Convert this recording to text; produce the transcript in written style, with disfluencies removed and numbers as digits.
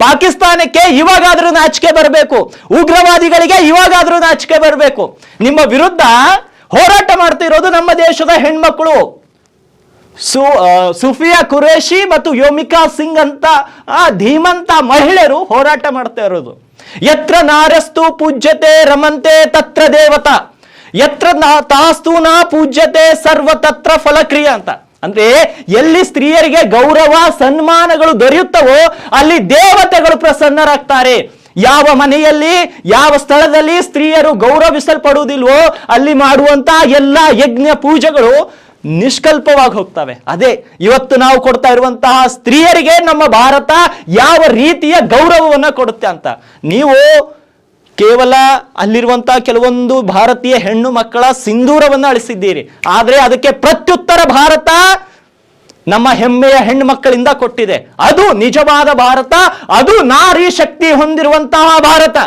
ಪಾಕಿಸ್ತಾನಕ್ಕೆ ಇವಾಗಾದ್ರೂ ನಾಚಿಕೆ ಬರಬೇಕು, ಉಗ್ರವಾದಿಗಳಿಗೆ ಇವಾಗಾದ್ರೂ ನಾಚಿಕೆ ಬರಬೇಕು. ನಿಮ್ಮ ವಿರುದ್ಧ ಹೋರಾಟ ಮಾಡ್ತಿರೋದು ನಮ್ಮ ದೇಶದ ಹೆಣ್ಮಕ್ಳು. ಸುಫಿಯಾ ಕುರೇಶಿ ಮತ್ತು ಯೋಮಿಕಾ ಸಿಂಗ್ ಅಂತ ಧೀಮಂತ ಮಹಿಳೆಯರು ಹೋರಾಟ ಮಾಡ್ತಾ ಇರೋದು. ಯತ್ರ ನಾರಸ್ತು ಪೂಜ್ಯತೆ ರಮಂತೆ ತತ್ರ ದೇವತಾ, ಯತ್ರ ತಾಸ್ತು ನಾ ಪೂಜ್ಯತೆ ಸರ್ವ ತತ್ರ ಫಲಕ್ರಿಯ ಅಂತ. ಅಂದ್ರೆ ಎಲ್ಲಿ ಸ್ತ್ರೀಯರಿಗೆ ಗೌರವ ಸನ್ಮಾನಗಳು ದೊರೆಯುತ್ತವೋ ಅಲ್ಲಿ ದೇವತೆಗಳು ಪ್ರಸನ್ನರಾಗ್ತಾರೆ. ಯಾವ ಮನೆಯಲ್ಲಿ ಯಾವ ಸ್ಥಳದಲ್ಲಿ ಸ್ತ್ರೀಯರು ಗೌರವಿಸಲ್ಪಡುವುದಿಲ್ವೋ ಅಲ್ಲಿ ಮಾಡುವಂತಹ ಎಲ್ಲ ಯಜ್ಞ ಪೂಜೆಗಳು ನಿಷ್ಕಲ್ಪವಾಗಿ ಹೋಗ್ತವೆ. ಅದೇ ಇವತ್ತು ನಾವು ಕೊಡ್ತಾ ಇರುವಂತಹ ಸ್ತ್ರೀಯರಿಗೆ ನಮ್ಮ ಭಾರತ ಯಾವ ರೀತಿಯ ಗೌರವವನ್ನ ಕೊಡುತ್ತೆ ಅಂತ. ನೀವು ಕೇವಲ ಅಲ್ಲಿರುವಂತಹ ಕೆಲವೊಂದು ಭಾರತೀಯ ಹೆಣ್ಣು ಮಕ್ಕಳ ಸಿಂಧೂರವನ್ನು ಅಳಿಸಿದ್ದೀರಿ, ಆದ್ರೆ ಅದಕ್ಕೆ ಪ್ರತ್ಯುತ್ತರ ಭಾರತ ನಮ್ಮ ಹೆಮ್ಮೆಯ ಹೆಣ್ಣು ಮಕ್ಕಳಿಂದ ಕೊಟ್ಟಿದೆ. ಅದು ನಿಜವಾದ ಭಾರತ, ಅದು ನಾರಿ ಶಕ್ತಿ ಹೊಂದಿರುವಂತಹ ಭಾರತ.